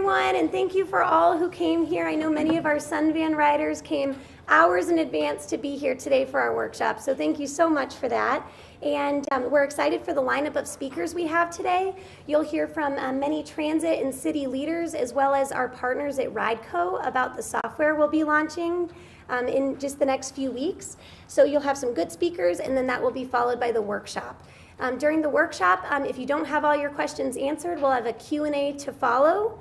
everyone, and thank you for all who came here. I know many of our Sunvan riders came hours in advance to be here today for our workshop, so thank you so much for that. And we're excited for the lineup of speakers we have today. You'll hear from many transit and city leaders, as well as our partners at RIDE GO about the software we'll be launching in just the next few weeks. So you'll have some good speakers, and then that will be followed by the workshop. During the workshop, if you don't have all your questions answered, we'll have a Q&A to follow.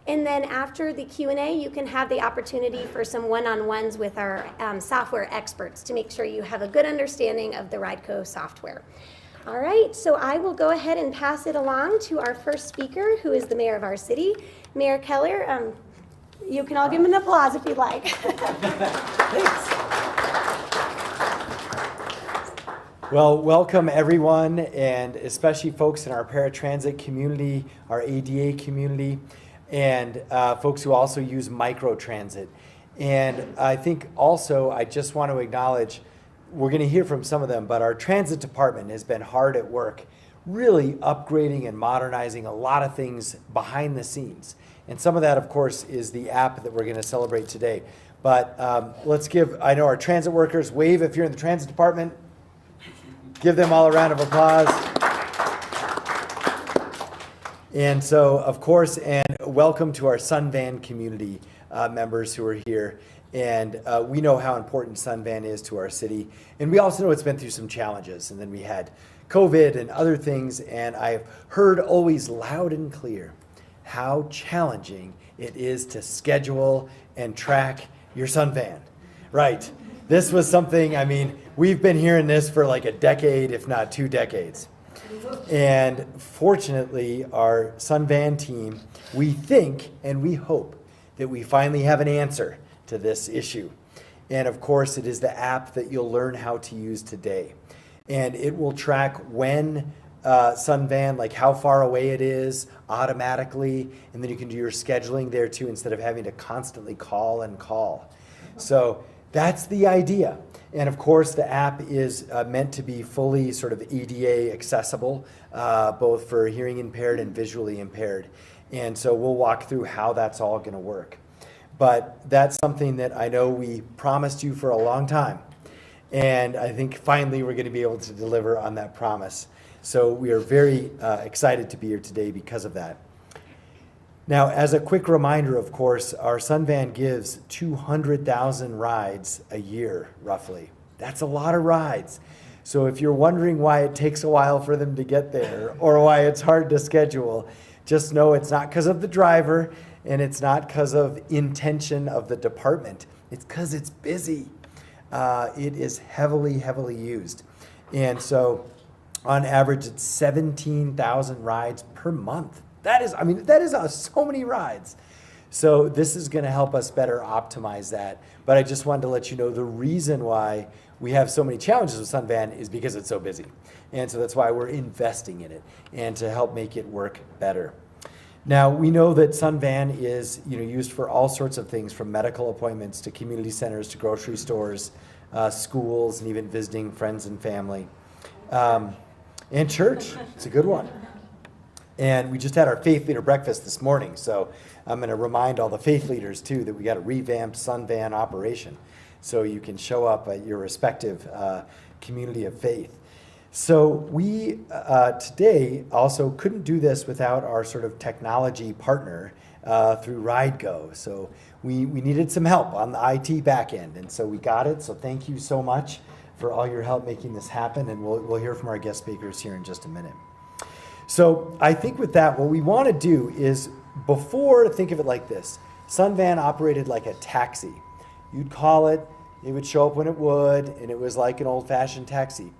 And then after the Q&A, you can have the opportunity for some one-on-ones with our software experts to make sure you have a good understanding of the RIDE GO software. All right, so I will go ahead and pass it along to our first speaker, who is the mayor of our city, Mayor Keller. You can all give him an applause if you'd like. Thanks. Well, welcome everyone, and especially folks in our paratransit community, our ADA community, and folks who also use microtransit. And I think also I just want to acknowledge, we're going to hear from some of them, but our transit department has been hard at work really upgrading and modernizing a lot of things behind the scenes. And some of that, of course, is the app that we're going to celebrate today. But let's give, I know our transit workers, wave if you're in the transit department. Give them all a round of applause. And so, of course, and welcome to our Sunvan community members who are here. And we know how important Sunvan is to our city. And we also know it's been through some challenges. And then we had COVID and other things. And I've heard always loud and clear how challenging it is to schedule and track your Sunvan. Right. This was something, I mean, we've been hearing this for like a decade, if not 2 decades. And fortunately, our Sunvan team, we think and we hope that we finally have an answer to this issue. And of course, it is the app that you'll learn how to use today. And it will track when Sunvan, like how far away it is automatically, and then you can do your scheduling there too instead of having to constantly call and call. So that's the idea. And of course, the app is meant to be fully sort of ADA accessible, both for hearing impaired and visually impaired. And so we'll walk through how that's all going to work. But that's something that I know we promised you for a long time. And I think finally we're going to be able to deliver on that promise. So we are very excited to be here today because of that. Now, as a quick reminder, of course, our Sunvan gives 200,000 rides a year, roughly. That's a lot of rides. So if you're wondering why it takes a while for them to get there or why it's hard to schedule, just know it's not because of the driver and it's not because of intention of the department. It's because it's busy. It is heavily, heavily used. And so on average, it's 17,000 rides per month. That is so many rides. So this is going to help us better optimize that. But I just wanted to let you know the reason why we have so many challenges with Sunvan is because it's so busy. And so that's why we're investing in it and to help make it work better. Now, we know that Sunvan is used for all sorts of things, from medical appointments to community centers to grocery stores, schools, and even visiting friends and family. And church. It's a good one. And we just had our faith leader breakfast this morning, so I'm going to remind all the faith leaders too that we got a revamped Sunvan operation, so you can show up at your respective community of faith. So we today also couldn't do this without our sort of technology partner through RIDE GO. So we needed some help on the IT back end, and so we got it. So thank you so much for all your help making this happen, and we'll hear from our guest speakers here in just a minute. So I think with that, what we want to do is, think of it like this. Sunvan operated like a taxi. You'd call it, it would show up when it would, and it was like an old-fashioned taxi.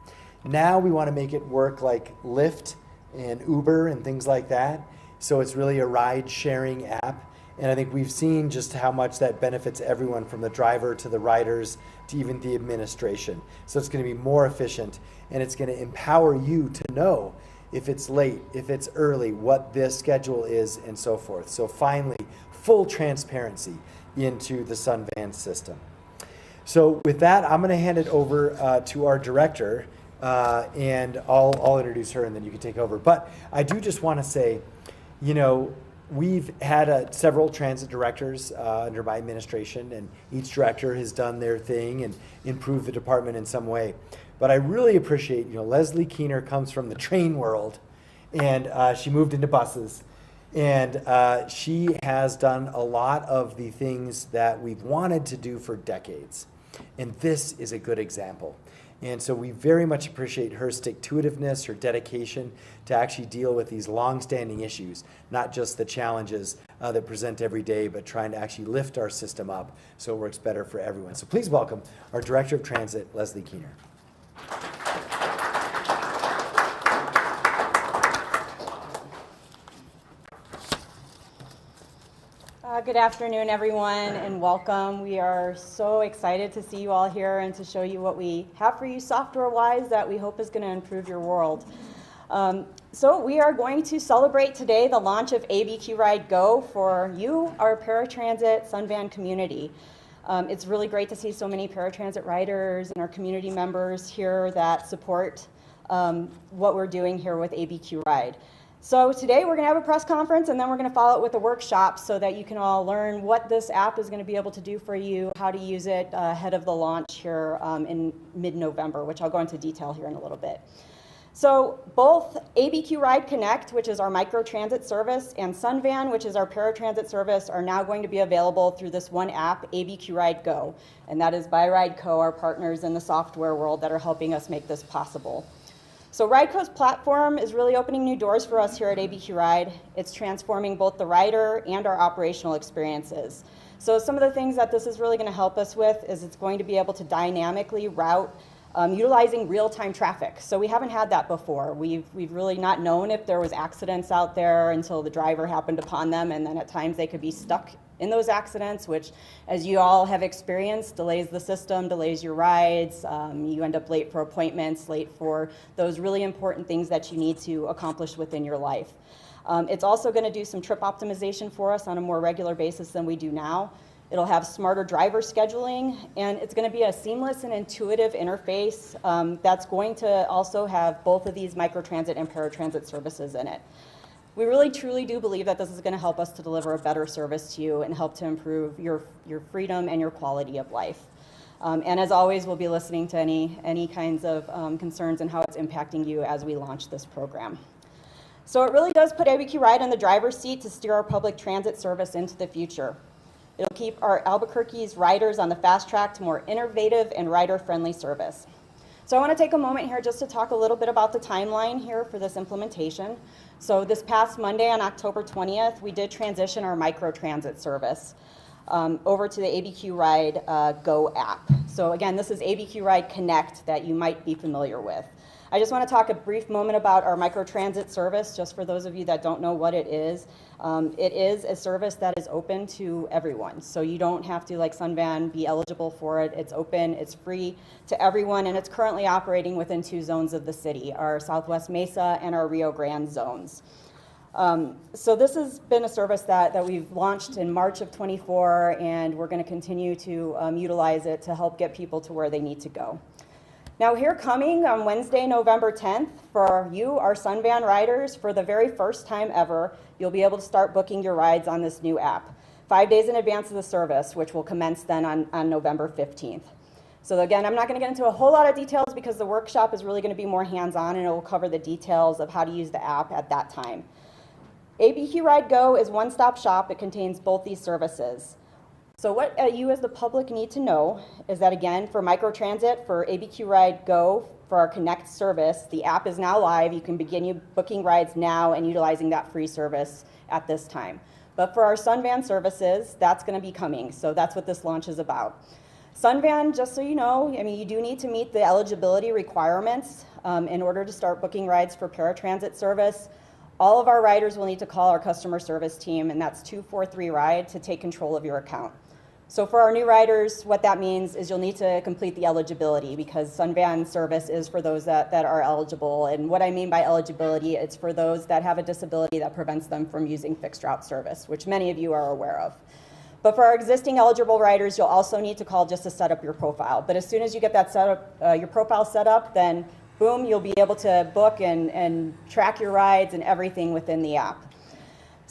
Now we want to make it work like Lyft and Uber and things like that. So it's really a ride-sharing app. And I think we've seen just how much that benefits everyone, from the driver to the riders to even the administration. So it's going to be more efficient, and it's going to empower you to know if it's late, if it's early, what this schedule is, and so forth. So finally, full transparency into the Sunvan system. So with that, I'm going to hand it over to our director, and I'll introduce her, and then you can take over. But I do just want to say, we've had several transit directors under my administration, and each director has done their thing and improved the department in some way. But I really appreciate, Leslie Keener comes from the train world, and she moved into buses. And she has done a lot of the things that we've wanted to do for decades. And this is a good example. And so we very much appreciate her stick-to-itiveness, her dedication to actually deal with these long-standing issues, not just the challenges that present every day, but trying to actually lift our system up so it works better for everyone. So please welcome our Director of Transit, Leslie Keener. Good afternoon, everyone, and welcome. We are so excited to see you all here and to show you what we have for you software-wise that we hope is going to improve your world. So we are going to celebrate today the launch of ABQ RIDE GO for you, our paratransit Sunvan community. It's really great to see so many paratransit riders and our community members here that support what we're doing here with ABQ RIDE. So today we're going to have a press conference, and then we're going to follow it with a workshop so that you can all learn what this app is going to be able to do for you, how to use it ahead of the launch here in mid-November, which I'll go into detail here in a little bit. So both ABQ RIDE Connect, which is our microtransit service, and Sunvan, which is our paratransit service, are now going to be available through this one app, ABQ RIDE GO. And that is by RIDE GO, our partners in the software world that are helping us make this possible. So RIDE GO's platform is really opening new doors for us here at ABQ RIDE. It's transforming both the rider and our operational experiences. So some of the things that this is really going to help us with is it's going to be able to dynamically route utilizing real-time traffic. So we haven't had that before. We've really not known if there was accidents out there until the driver happened upon them, and then at times they could be stuck in those accidents, which, as you all have experienced, delays the system, delays your rides. You end up late for appointments, late for those really important things that you need to accomplish within your life. It's also going to do some trip optimization for us on a more regular basis than we do now. It'll have smarter driver scheduling, and it's going to be a seamless and intuitive interface that's going to also have both of these microtransit and paratransit services in it. We really truly do believe that this is going to help us to deliver a better service to you and help to improve your freedom and your quality of life. And as always, we'll be listening to any kinds of concerns and how it's impacting you as we launch this program. So it really does put ABQ RIDE in the driver's seat to steer our public transit service into the future. It'll keep our Albuquerque's riders on the fast track to more innovative and rider-friendly service. So I want to take a moment here just to talk a little bit about the timeline here for this implementation. So this past Monday on October 20th, we did transition our microtransit service over to the ABQ RIDE GO app. So again, this is ABQ RIDE Connect that you might be familiar with. I just want to talk a brief moment about our microtransit service, just for those of you that don't know what it is. It is a service that is open to everyone. So you don't have to, like Sunvan, be eligible for it. It's open, it's free to everyone, and it's currently operating within 2 zones of the city, our Southwest Mesa and our Rio Grande zones. So this has been a service that we've launched in March of 24, and we're going to continue to utilize it to help get people to where they need to go. Now here coming on Wednesday, November 10th, for you, our Sunvan riders, for the very first time ever, you'll be able to start booking your rides on this new app, 5 days in advance of the service, which will commence then on November 15th. So again, I'm not going to get into a whole lot of details because the workshop is really going to be more hands-on, and it will cover the details of how to use the app at that time. ABQ RIDE GO is one-stop shop. It contains both these services. So what you as the public need to know is that, again, for microtransit, for ABQ RIDE GO, for our Connect service, the app is now live. You can begin booking rides now and utilizing that free service at this time. But for our Sunvan services, that's going to be coming. So that's what this launch is about. Sunvan, just so you know, I mean, you do need to meet the eligibility requirements in order to start booking rides for paratransit service. All of our riders will need to call our customer service team, and that's 243-RIDE, to take control of your account. So for our new riders, what that means is you'll need to complete the eligibility, because Sunvan service is for those that are eligible. And what I mean by eligibility, it's for those that have a disability that prevents them from using fixed route service, which many of you are aware of. But for our existing eligible riders, you'll also need to call just to set up your profile. But as soon as you get that set up, your profile set up, then boom, you'll be able to book and track your rides and everything within the app.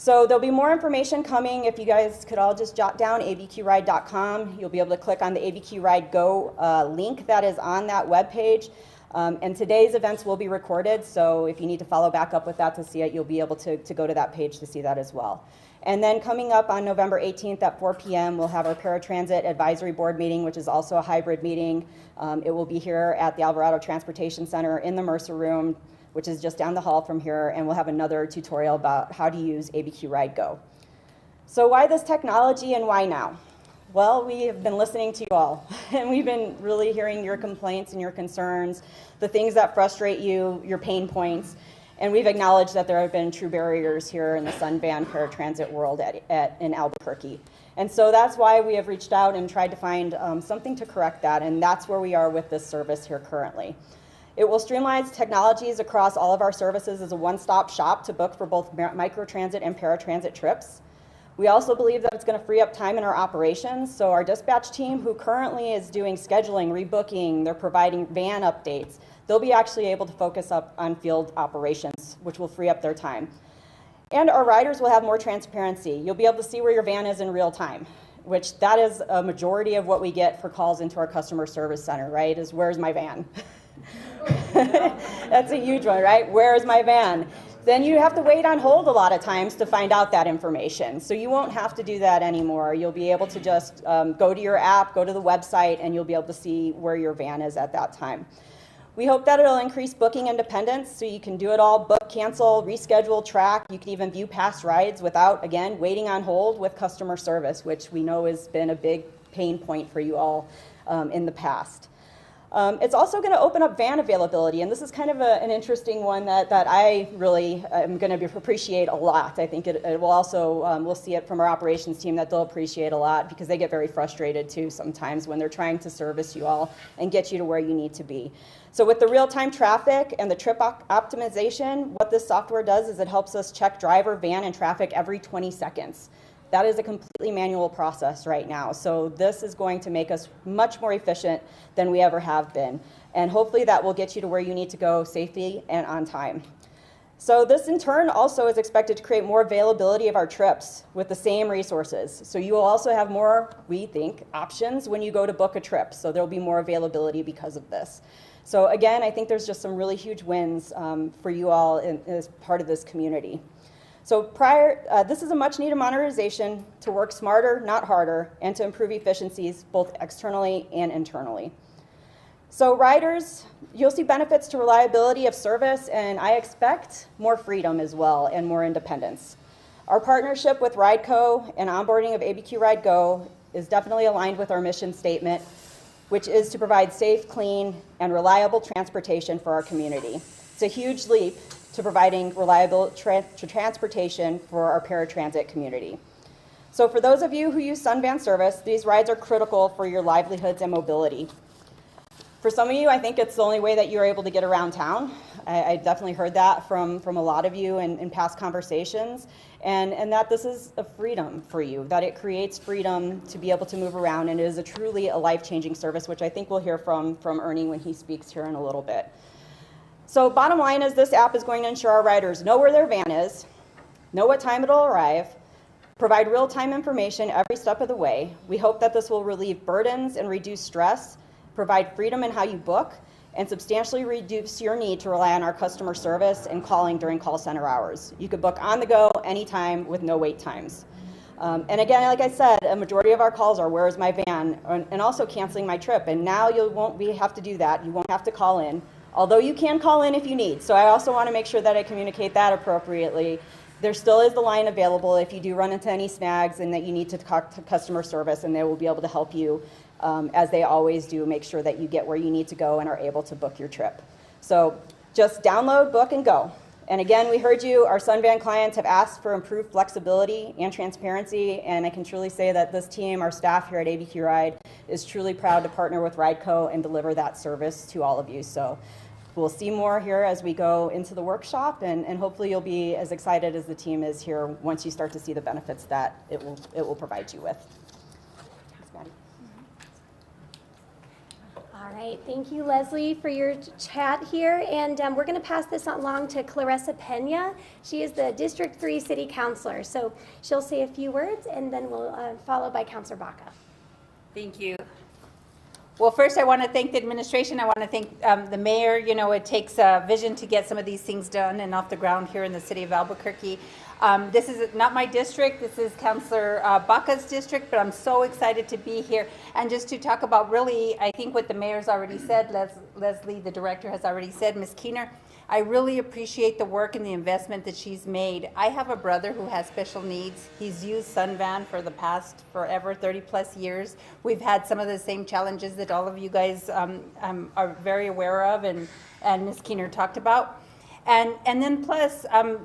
So there'll be more information coming. If you guys could all just jot down abqride.com, you'll be able to click on the ABQ RIDE GO link that is on that webpage. And today's events will be recorded, so if you need to follow back up with that to see it, you'll be able to go to that page to see that as well. And then coming up on November 18th at 4 p.m., we'll have our Paratransit Advisory Board meeting, which is also a hybrid meeting. It will be here at the Alvarado Transportation Center in the Mercer Room, which is just down the hall from here, and we'll have another tutorial about how to use ABQ RIDE GO. So why this technology and why now? Well, we have been listening to you all, and we've been really hearing your complaints and your concerns, the things that frustrate you, your pain points, and we've acknowledged that there have been true barriers here in the Sunvan paratransit world in Albuquerque. And so that's why we have reached out and tried to find something to correct that, and that's where we are with this service here currently. It will streamline technologies across all of our services as a one-stop shop to book for both microtransit and paratransit trips. We also believe that it's going to free up time in our operations, so our dispatch team, who currently is doing scheduling, rebooking, they're providing van updates, they'll be actually able to focus up on field operations, which will free up their time. And our riders will have more transparency. You'll be able to see where your van is in real time, which that is a majority of what we get for calls into our customer service center, right, is where's my van? That's a huge one, right? Where's my van? Then you have to wait on hold a lot of times to find out that information. So you won't have to do that anymore. You'll be able to just go to your app, go to the website, and you'll be able to see where your van is at that time. We hope that it'll increase booking independence, so you can do it all, book, cancel, reschedule, track. You can even view past rides without, again, waiting on hold with customer service, which we know has been a big pain point for you all in the past. It's also going to open up van availability, and this is kind of an interesting one that I really am going to appreciate a lot. I think it will also, we'll see it from our operations team that they'll appreciate a lot, because they get very frustrated too sometimes when they're trying to service you all and get you to where you need to be. So with the real-time traffic and the trip optimization, what this software does is it helps us check driver, van, and traffic every 20 seconds. That is a completely manual process right now. So this is going to make us much more efficient than we ever have been. And hopefully that will get you to where you need to go safely and on time. So this in turn also is expected to create more availability of our trips with the same resources. So you will also have more, we think, options when you go to book a trip. So there'll be more availability because of this. So again, I think there's just some really huge wins for you all as part of this community. So this is a much needed modernization to work smarter, not harder, and to improve efficiencies both externally and internally. So riders, you'll see benefits to reliability of service, and I expect more freedom as well and more independence. Our partnership with RIDE GO and onboarding of ABQ RIDE GO is definitely aligned with our mission statement, which is to provide safe, clean, and reliable transportation for our community. It's a huge leap to providing reliable transportation for our paratransit community. So for those of you who use Sunvan service, these rides are critical for your livelihoods and mobility. For some of you, I think it's the only way that you're able to get around town. I definitely heard that from a lot of you in past conversations, and that this is a freedom for you, that it creates freedom to be able to move around, and it is truly a life-changing service, which I think we'll hear from Ernie when he speaks here in a little bit. So bottom line is this app is going to ensure our riders know where their van is, know what time it'll arrive, provide real-time information every step of the way. We hope that this will relieve burdens and reduce stress, provide freedom in how you book, and substantially reduce your need to rely on our customer service and calling during call center hours. You could book on the go anytime with no wait times. And again, like I said, a majority of our calls are where's my van, and also canceling my trip. And now you won't have to do that. You won't have to call in. Although you can call in if you need. So I also want to make sure that I communicate that appropriately. There still is the line available if you do run into any snags and that you need to talk to customer service, and they will be able to help you, as they always do, make sure that you get where you need to go and are able to book your trip. So just download, book, and go. And again, we heard you, our Sunvan clients have asked for improved flexibility and transparency, and I can truly say that this team, our staff here at ABQ RIDE, is truly proud to partner with RIDE GO and deliver that service to all of you. So we'll see more here as we go into the workshop, and hopefully you'll be as excited as the team is here once you start to see the benefits that it will provide you with. Thanks, Maddie. All right, thank you, Leslie, for your chat here. And we're going to pass this along to Clarissa Pena. She is the District 3 City Councilor. So she'll say a few words, and then we'll follow by Councilor Baca. Thank you. Well, first I want to thank the administration. I want to thank the mayor. You know, it takes a vision to get some of these things done and off the ground here in the city of Albuquerque. This is not my district. This is Councilor Baca's district, but I'm so excited to be here and just to talk about really, I think what the mayor's already said, Leslie, the director, has already said, Ms. Keener. I really appreciate the work and the investment that she's made. I have a brother who has special needs. He's used Sunvan for the past forever, 30 plus years. We've had some of the same challenges that all of you guys are very aware of and Ms. Keener talked about. And then plus,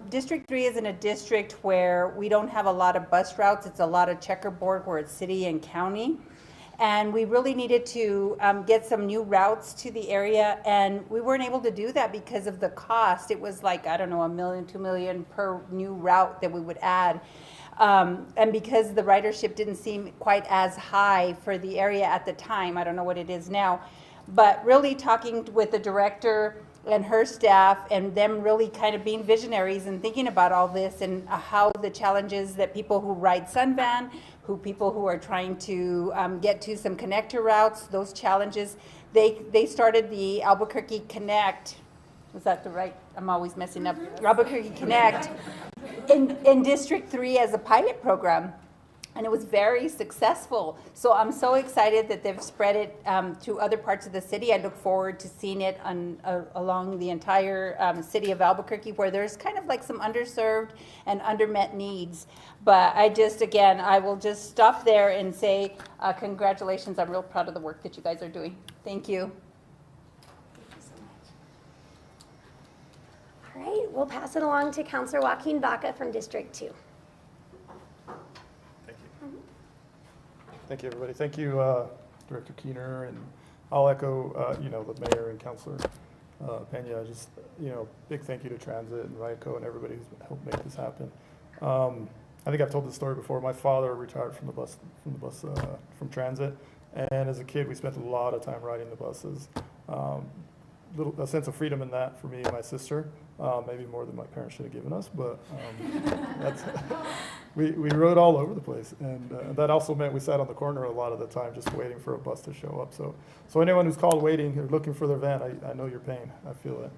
District 3 isn't a district where we don't have a lot of bus routes. It's a lot of checkerboard where it's city and county. And we really needed to get some new routes to the area, and we weren't able to do that because of the cost. It was like, I don't know, $1 million, $2 million per new route that we would add. And because the ridership didn't seem quite as high for the area at the time, I don't know what it is now, but really talking with the director and her staff and them really kind of being visionaries and thinking about all this and how the challenges that people who ride Sunvan, people who are trying to get to some connector routes, those challenges, they started the Albuquerque Connect. Was that the right? I'm always messing up. Albuquerque Connect in District 3 as a pilot program. And it was very successful. So I'm so excited that they've spread it to other parts of the city. I look forward to seeing it along the entire city of Albuquerque, where there's kind of like some underserved and undermet needs. But again, I will just stop there and say congratulations. I'm real proud of the work that you guys are doing. Thank you. Thank you so much. All right, we'll pass it along to Councilor Joaquin Baca from District 2. Thank you, everybody. Thank you, Director Keener, and I'll echo, the mayor and Councilor Pena. Just, big thank you to Transit and RIDE GO and everybody who's helped make this happen. I think I've told this story before. My father retired from Transit, and as a kid, we spent a lot of time riding the buses. A sense of freedom in that for me and my sister, maybe more than my parents should have given us, but we rode all over the place, and that also meant we sat on the corner a lot of the time just waiting for a bus to show up. So anyone who's called waiting or looking for their van, I know your pain. I feel it.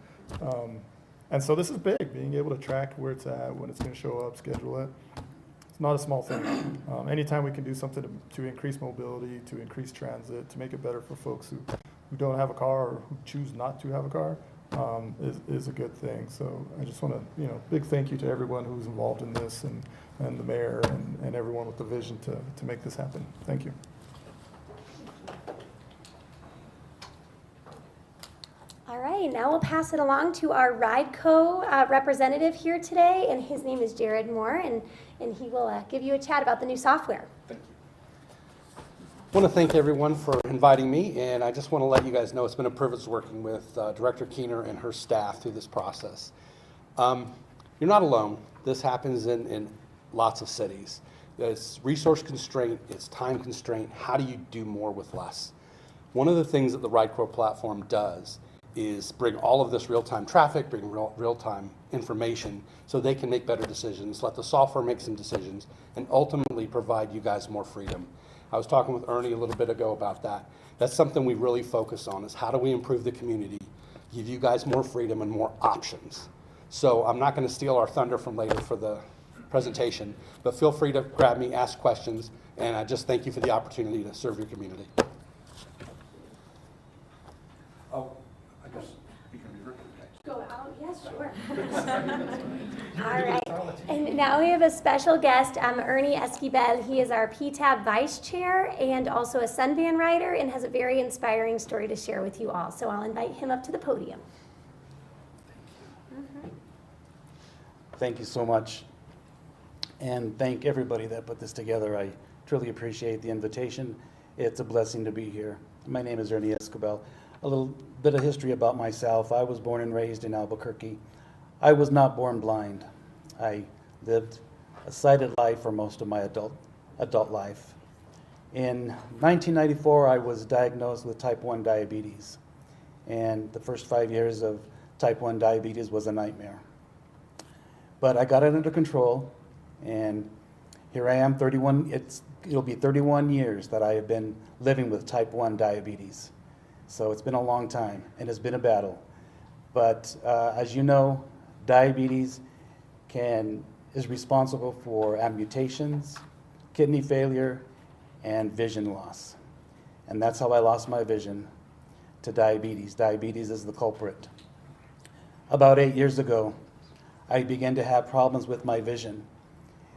And so this is big, being able to track where it's at, when it's going to show up, schedule it. It's not a small thing. Anytime we can do something to increase mobility, to increase transit, to make it better for folks who don't have a car or who choose not to have a car, is a good thing. So I just want to, big thank you to everyone who's involved in this and the mayor and everyone with the vision to make this happen. Thank you. All right, now we'll pass it along to our RIDE GO representative here today, and his name is Jared Moore, and he will give you a chat about the new software. Thank you. I want to thank everyone for inviting me, and I just want to let you guys know it's been a privilege working with Director Keener and her staff through this process. You're not alone. This happens in lots of cities. It's resource constraint, it's time constraint. How do you do more with less? One of the things that the RIDE GO platform does is bring all of this real-time traffic, bring real-time information so they can make better decisions, let the software make some decisions, and ultimately provide you guys more freedom. I was talking with Ernie a little bit ago about that. That's something we really focus on, is how do we improve the community, give you guys more freedom and more options. So I'm not going to steal our thunder from later for the presentation, but feel free to grab me, ask questions, and I just thank you for the opportunity to serve your community. Oh, I guess you can revert. Go out, yes, sure. All right, and now we have a special guest, Ernie Esquivel. He is our PTAB Vice Chair and also a Sunvan rider and has a very inspiring story to share with you all. So I'll invite him up to the podium. Thank you so much. And thank everybody that put this together. I truly appreciate the invitation. It's a blessing to be here. My name is Ernie Esquivel. A little bit of history about myself. I was born and raised in Albuquerque. I was not born blind. I lived a sighted life for most of my adult life. In 1994, I was diagnosed with type 1 diabetes, and the first 5 years of type 1 diabetes was a nightmare. But I got it under control, and here I am, it'll be 31 years that I have been living with type 1 diabetes. So it's been a long time, and it's been a battle. But as you know, diabetes is responsible for amputations, kidney failure, and vision loss. And that's how I lost my vision, to diabetes. Diabetes is the culprit. About 8 years ago, I began to have problems with my vision.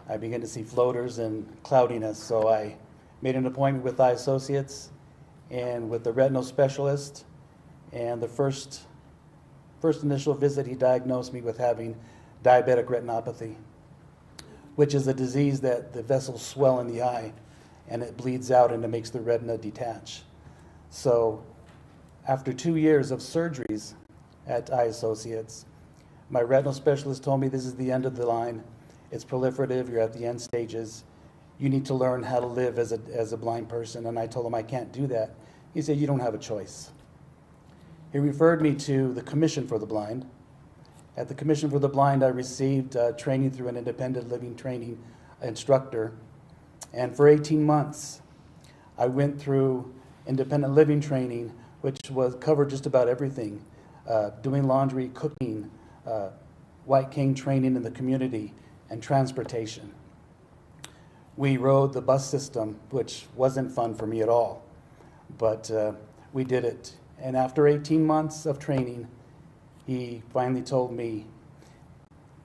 I began to see floaters and cloudiness, so I made an appointment with Eye Associates and with the retinal specialist, and the first initial visit, he diagnosed me with having diabetic retinopathy, which is a disease that the vessels swell in the eye and it bleeds out and it makes the retina detach. So after 2 years of surgeries at Eye Associates, my retinal specialist told me, this is the end of the line. It's proliferative, you're at the end stages. You need to learn how to live as a blind person. And I told him I can't do that. He said, you don't have a choice. He referred me to the Commission for the Blind. At the Commission for the Blind, I received training through an independent living training instructor. And for 18 months, I went through independent living training, which covered just about everything. Doing laundry, cooking, white cane training in the community, and transportation. We rode the bus system, which wasn't fun for me at all, but we did it. And after 18 months of training, he finally told me,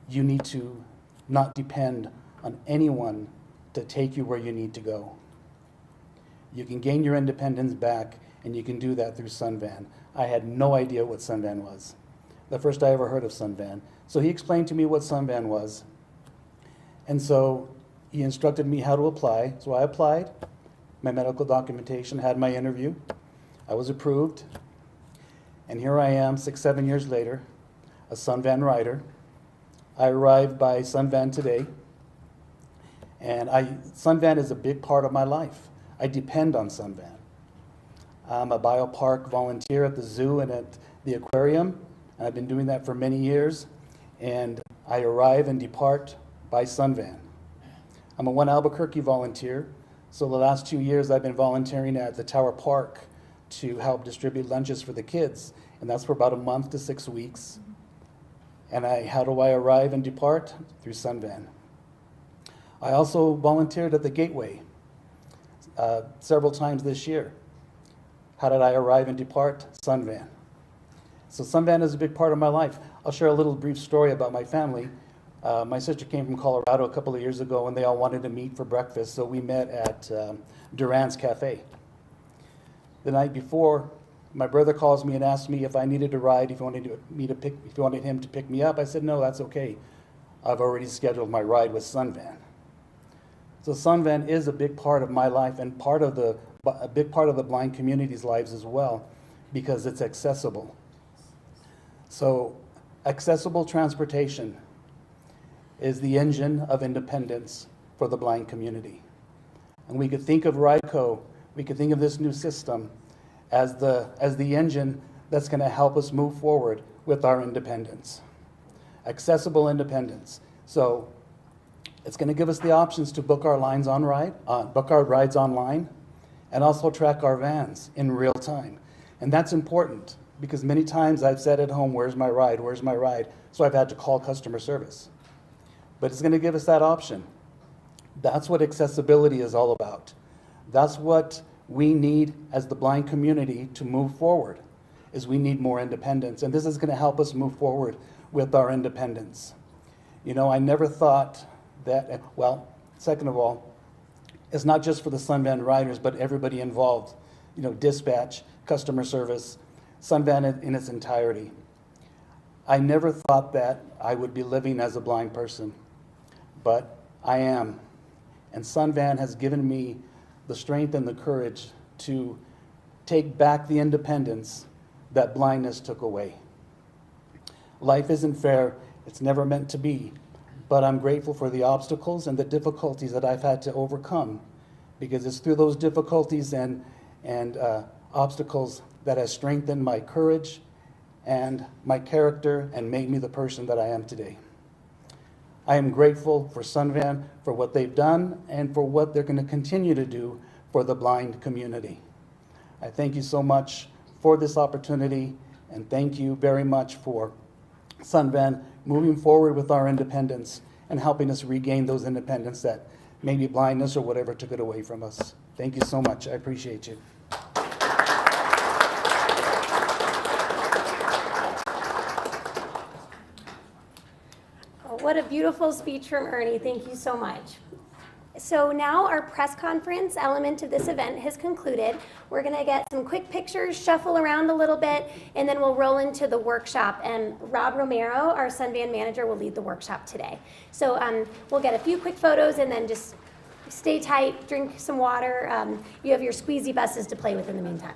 you need to not depend on anyone to take you where you need to go. You can gain your independence back, and you can do that through Sunvan. I had no idea what Sunvan was. The first I ever heard of Sunvan. So he explained to me what Sunvan was. And so he instructed me how to apply. So I applied, my medical documentation, had my interview. I was approved. And here I am, 6-7 years later, a Sunvan rider. I arrived by Sunvan today. And Sunvan is a big part of my life. I depend on Sunvan. I'm a biopark volunteer at the zoo and at the aquarium. And I've been doing that for many years. And I arrive and depart by Sunvan. I'm a One Albuquerque volunteer. So the last 2 years I've been volunteering at the Tower Park to help distribute lunches for the kids. And that's for about a month to 6 weeks. And how do I arrive and depart? Through Sunvan. I also volunteered at the Gateway several times this year. How did I arrive and depart? Sunvan. So Sunvan is a big part of my life. I'll share a little brief story about my family. My sister came from Colorado a couple of years ago, and they all wanted to meet for breakfast, so we met at Duran's Cafe. The night before, my brother calls me and asks me if I needed a ride, if he wanted him to pick me up. I said, no, that's okay. I've already scheduled my ride with Sunvan. So Sunvan is a big part of my life and a big part of the blind community's lives as well, because it's accessible. So accessible transportation is the engine of independence for the blind community. And we could think of RIDE GO, we could think of this new system as the engine that's going to help us move forward with our independence. Accessible independence. So it's going to give us the options to book our rides online, and also track our vans in real time. And that's important, because many times I've said at home, where's my ride, where's my ride? So I've had to call customer service. But it's going to give us that option. That's what accessibility is all about. That's what we need as the blind community to move forward, is we need more independence. And this is going to help us move forward with our independence. You know, I never thought that, well, second of all, it's not just for the Sunvan riders, but everybody involved. You know, dispatch, customer service, Sunvan in its entirety. I never thought that I would be living as a blind person, but I am. And Sunvan has given me the strength and the courage to take back the independence that blindness took away. Life isn't fair, it's never meant to be, but I'm grateful for the obstacles and the difficulties that I've had to overcome because it's through those difficulties and obstacles that has strengthened my courage and my character and made me the person that I am today. I am grateful for Sunvan for what they've done and for what they're going to continue to do for the blind community. I thank you so much for this opportunity, and thank you very much for Sunvan moving forward with our independence and helping us regain those independence that maybe blindness or whatever took it away from us. Thank you so much. I appreciate you. What a beautiful speech from Ernie. Thank you so much. So now our press conference element of this event has concluded. We're going to get some quick pictures, shuffle around a little bit, and then we'll roll into the workshop. And Rob Romero, our Sunvan manager, will lead the workshop today. So we'll get a few quick photos and then just stay tight, drink some water. You have your squeezy buses to play with in the meantime.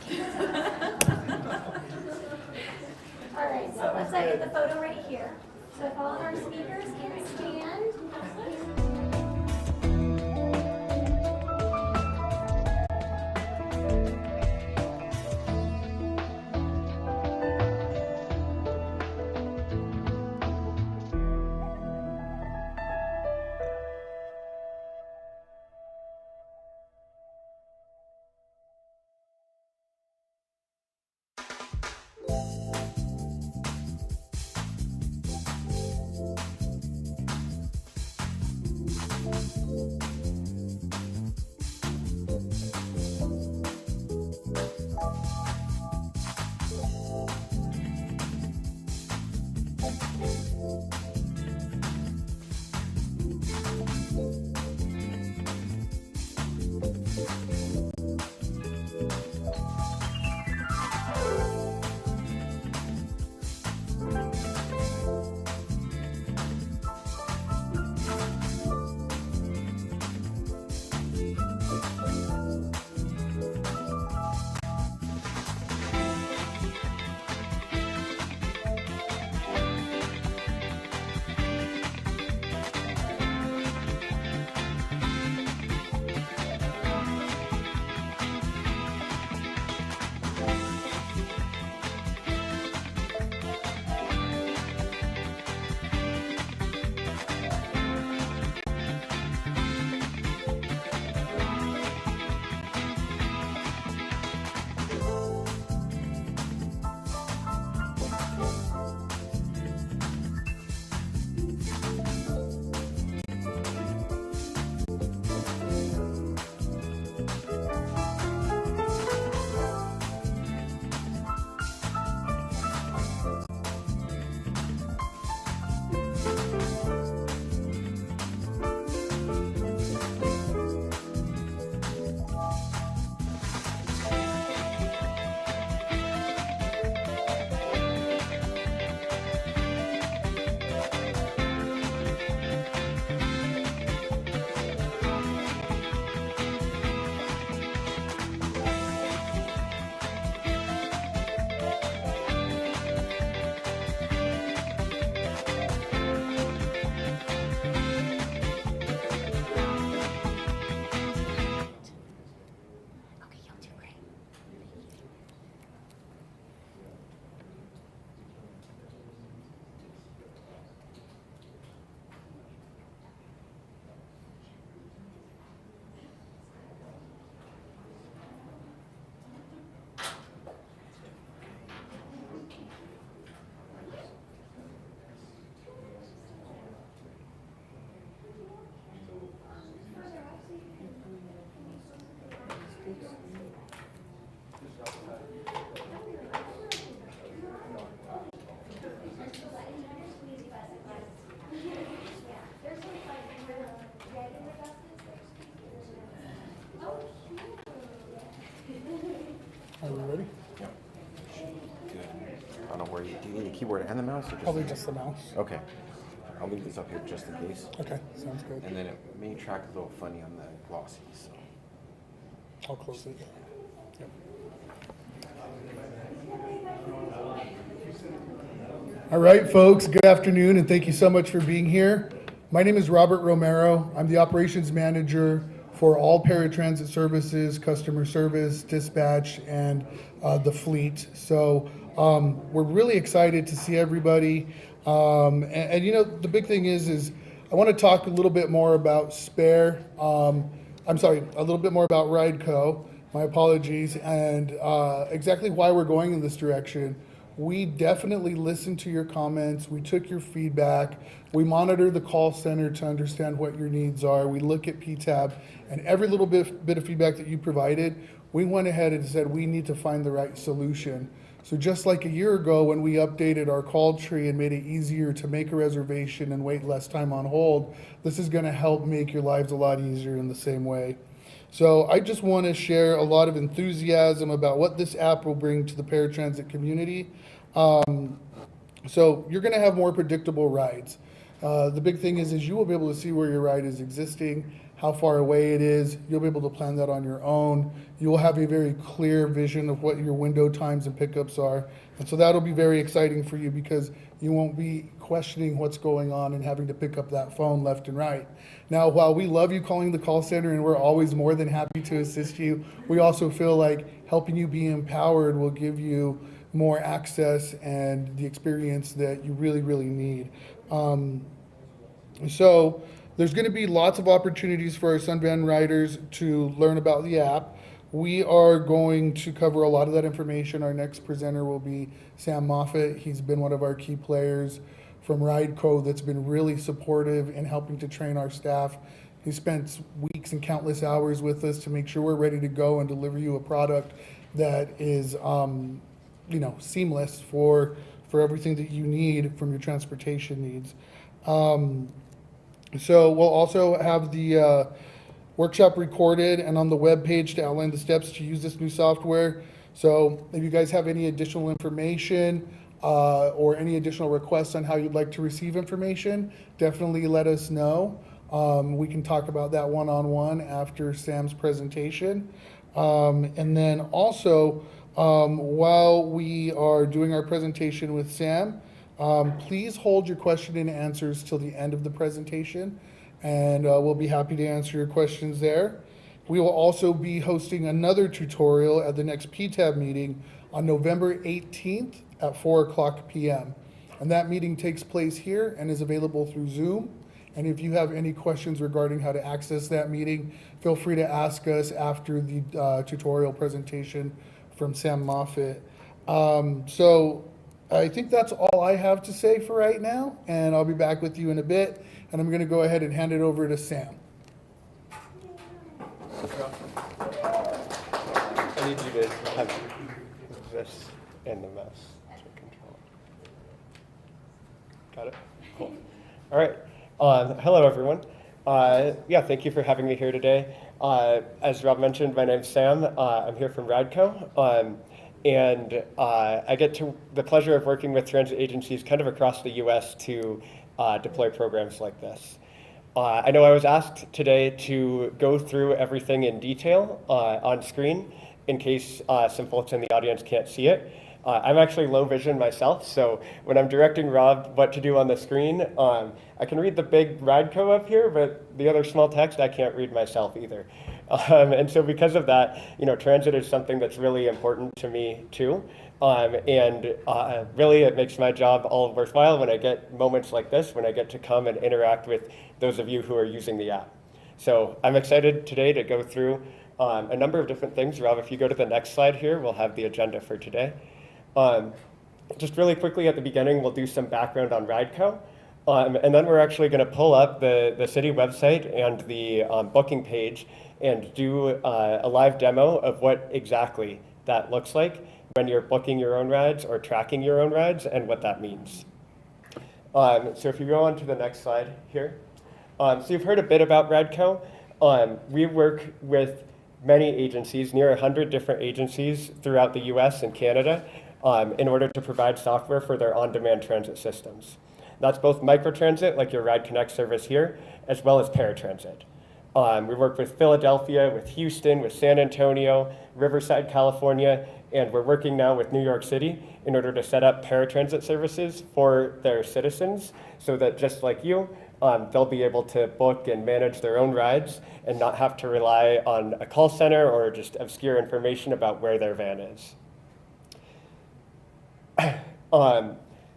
Okay. All right, so let's get the photo right here. So if all of our speakers can stand. Are we ready? Yep. Good. I don't know where you, do you need a keyboard and the mouse? Or just Probably just the mouse. Okay. I'll leave this up here just in case. Okay, sounds good. And then it may track a little funny on the glossy, so. I'll close it. Yep. All right, folks, good afternoon, and thank you so much for being here. My name is Robert Romero. I'm the operations manager for all paratransit services, customer service, dispatch, and the fleet. So we're really excited to see everybody. And you know, the big thing is I want to talk a little bit more about a little bit more about RIDE GO. My apologies, and exactly why we're going in this direction. We definitely listened to your comments. We took your feedback. We monitor the call center to understand what your needs are. We look at PTAB, and every little bit of feedback that you provided, we went ahead and said we need to find the right solution. So just like a year ago when we updated our call tree and made it easier to make a reservation and wait less time on hold, this is going to help make your lives a lot easier in the same way. So I just want to share a lot of enthusiasm about what this app will bring to the paratransit community. So you're going to have more predictable rides. The big thing is you will be able to see where your ride is existing, how far away it is. You'll be able to plan that on your own. You will have a very clear vision of what your window times and pickups are. And so that'll be very exciting for you because you won't be questioning what's going on and having to pick up that phone left and right. Now, while we love you calling the call center and we're always more than happy to assist you, we also feel like helping you be empowered will give you more access and the experience that you really, really need. So there's going to be lots of opportunities for our Sunvan riders to learn about the app. We are going to cover a lot of that information. Our next presenter will be Sam Moffett. He's been one of our key players from RIDE GO that's been really supportive in helping to train our staff. He spent weeks and countless hours with us to make sure we're ready to go and deliver you a product that is seamless for everything that you need from your transportation needs. So we'll also have the workshop recorded and on the web page to outline the steps to use this new software. So if you guys have any additional information or any additional requests on how you'd like to receive information, definitely let us know. We can talk about that one-on-one after Sam's presentation. And then also, while we are doing our presentation with Sam, please hold your question and answers till the end of the presentation, and we'll be happy to answer your questions there. We will also be hosting another tutorial at the next PTAB meeting on November 18th at 4:00 p.m. And that meeting takes place here and is available through Zoom. And if you have any questions regarding how to access that meeting, feel free to ask us after the tutorial presentation from Sam Moffett. So I think that's all I have to say for right now, and I'll be back with you in a bit, and I'm going to go ahead and hand it over to Sam. I need you to have this and the mouse to control it. Got it? Cool. All right. Hello, everyone. Thank you for having me here today. As Rob mentioned, my name's Sam. I'm here from RIDE GO. And I get the pleasure of working with transit agencies kind of across the U.S. to deploy programs like this. I know I was asked today to go through everything in detail on screen in case some folks in the audience can't see it. I'm actually low vision myself, so when I'm directing Rob what to do on the screen, I can read the big RIDE GO up here, but the other small text I can't read myself either. And so because of that, transit is something that's really important to me too. Really it makes my job all worthwhile when I get moments like this, when I get to come and interact with those of you who are using the app. So I'm excited today to go through a number of different things. Rob, if you go to the next slide here, we'll have the agenda for today. Just really quickly at the beginning, we'll do some background on RIDE GO. And then we're actually going to pull up the city website and the booking page and do a live demo of what exactly that looks like when you're booking your own rides or tracking your own rides and what that means. So if you go on to the next slide here. So you've heard a bit about RIDE GO. We work with many agencies, near 100 different agencies throughout the US and Canada in order to provide software for their on-demand transit systems. That's both microtransit, like your Ride Connect service here, as well as paratransit. We work with Philadelphia, with Houston, with San Antonio, Riverside, California, and we're working now with New York City in order to set up paratransit services for their citizens so that just like you, they'll be able to book and manage their own rides and not have to rely on a call center or just obscure information about where their van is.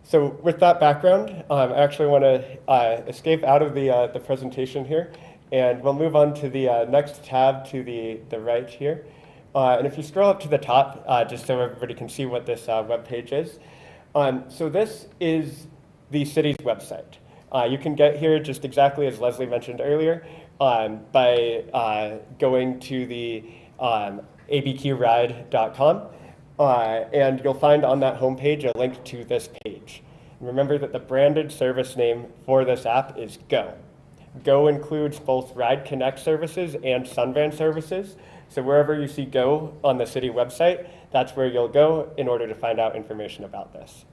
So with that background, I actually want to escape out of the presentation here, and we'll move on to the next tab to the right here. And if you scroll up to the top, just so everybody can see what this web page is. So this is the city's website. You can get here just exactly as Leslie mentioned earlier by going to the abqride.com. And you'll find on that homepage a link to this page. And remember that the branded service name for this app is GO. GO includes both Ride Connect services and Sunvan services. So wherever you see GO on the city website, that's where you'll go in order to find out information about this.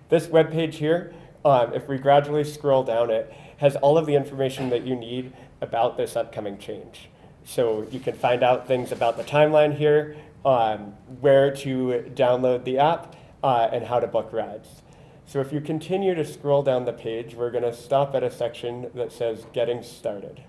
This webpage here, if we gradually scroll down it, has all of the information that you need about this upcoming change. So you can find out things about the timeline here, where to download the app, and how to book rides. So if you continue to scroll down the page, we're going to stop at a section that says Getting Started.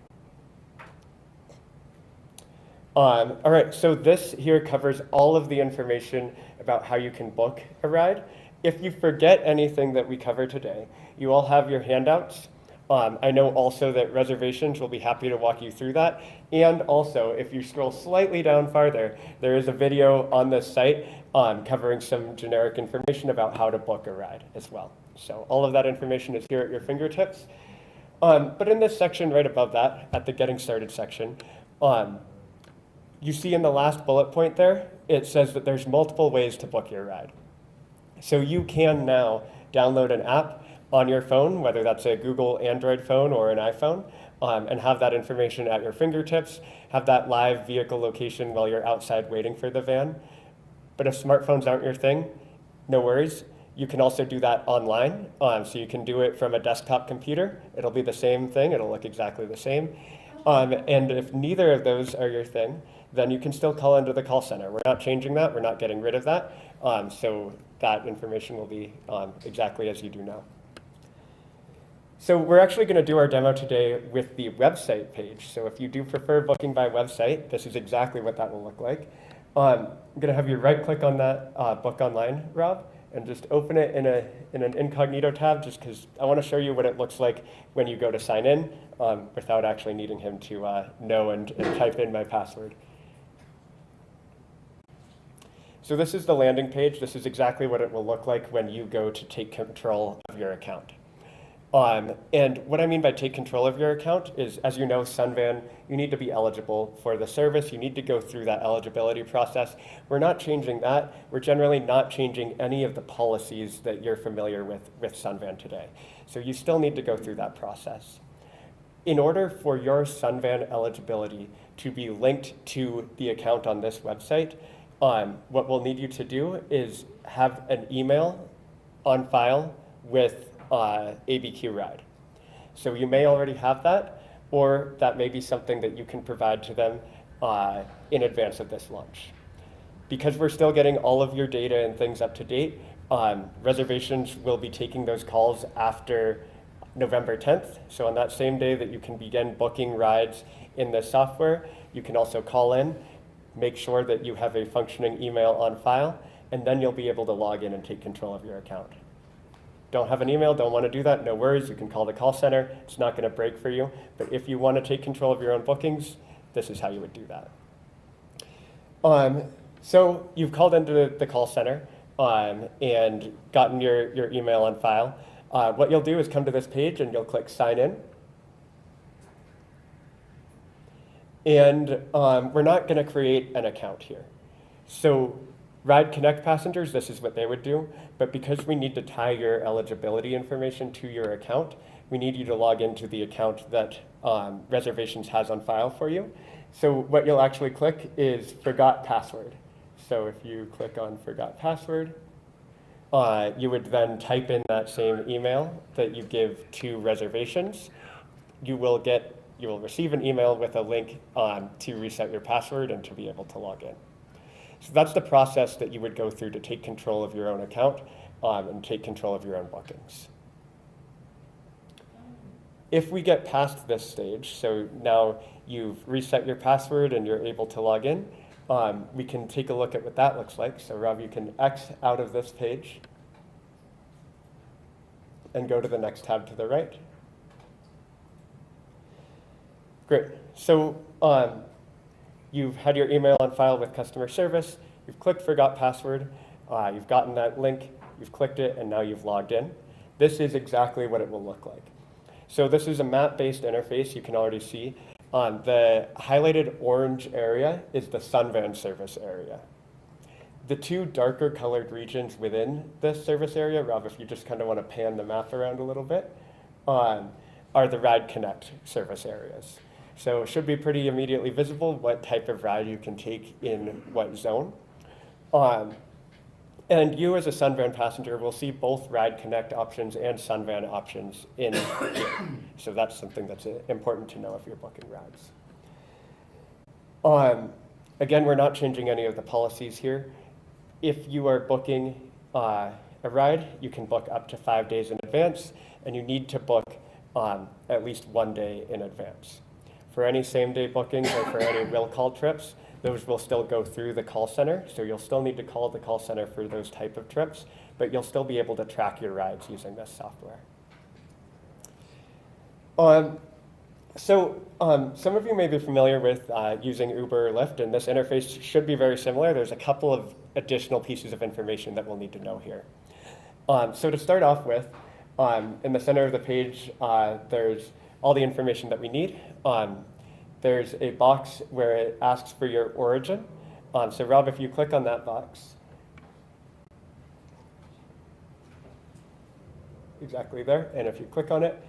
All right, so this here covers all of the information about how you can book a ride. If you forget anything that we cover today, you all have your handouts. I know also that reservations will be happy to walk you through that. And also, if you scroll slightly down farther, there is a video on this site covering some generic information about how to book a ride as well. So all of that information is here at your fingertips. But in this section right above that, at the Getting Started section, you see in the last bullet point there, it says that there's multiple ways to book your ride. So you can now download an app on your phone, whether that's a Google Android phone or an iPhone, and have that information at your fingertips, have that live vehicle location while you're outside waiting for the van. But if smartphones aren't your thing, no worries. You can also do that online. So you can do it from a desktop computer. It'll be the same thing. It'll look exactly the same. And if neither of those are your thing, then you can still call into the call center. We're not changing that. We're not getting rid of that. So that information will be exactly as you do now. So we're actually going to do our demo today with the website page. So if you do prefer booking by website, this is exactly what that will look like. I'm going to have you right-click on that Book Online, Rob, and just open it in an incognito tab, just because I want to show you what it looks like when you go to sign in without actually needing him to know and type in my password. So this is the landing page. This is exactly what it will look like when you go to take control of your account. And what I mean by take control of your account is, as you know, Sunvan, you need to be eligible for the service. You need to go through that eligibility process. We're not changing that. We're generally not changing any of the policies that you're familiar with Sunvan today. So you still need to go through that process. In order for your Sunvan eligibility to be linked to the account on this website, what we'll need you to do is have an email on file with ABQ Ride. So you may already have that, or that may be something that you can provide to them in advance of this launch. Because we're still getting all of your data and things up to date, reservations will be taking those calls after November 10th. So on that same day that you can begin booking rides in this software, you can also call in, make sure that you have a functioning email on file, and then you'll be able to log in and take control of your account. Don't have an email, don't want to do that, no worries. You can call the call center. It's not going to break for you. But if you want to take control of your own bookings, this is how you would do that. So you've called into the call center and gotten your email on file. What you'll do is come to this page and you'll click sign in. And we're not going to create an account here. So Ride Connect passengers, this is what they would do, but because we need to tie your eligibility information to your account, we need you to log into the account that Reservations has on file for you. So what you'll actually click is Forgot Password. So if you click on Forgot Password, you would then type in that same email that you give to Reservations. You will receive an email with a link to reset your password and to be able to log in. So that's the process that you would go through to take control of your own account and take control of your own bookings. If we get past this stage, so now you've reset your password and you're able to log in, we can take a look at what that looks like. So Rob, you can X out of this page and go to the next tab to the right. Great. So you've had your email on file with customer service, you've clicked forgot password, you've gotten that link, you've clicked it, and now you've logged in. This is exactly what it will look like. So this is a map-based interface you can already see. The highlighted orange area is the Sunvan service area. The two darker colored regions within this service area, Rob, if you just kind of want to pan the map around a little bit, are the Ride Connect service areas. So it should be pretty immediately visible what type of ride you can take in what zone. And you as a Sunvan passenger will see both Ride Connect options and Sunvan options in here. So that's something that's important to know if you're booking rides. Again, we're not changing any of the policies here. If you are booking a ride, you can book up to 5 days in advance, and you need to book at least 1 day in advance. For any same-day bookings or for any will call trips, those will still go through the call center, so you'll still need to call the call center for those type of trips, but you'll still be able to track your rides using this software. Some of you may be familiar with using Uber or Lyft, and this interface should be very similar. There's a couple of additional pieces of information that we'll need to know here. So to start off with, in the center of the page, there's all the information that we need. There's a box where it asks for your origin. So Rob, if you click on that box, exactly there, and if you click on it,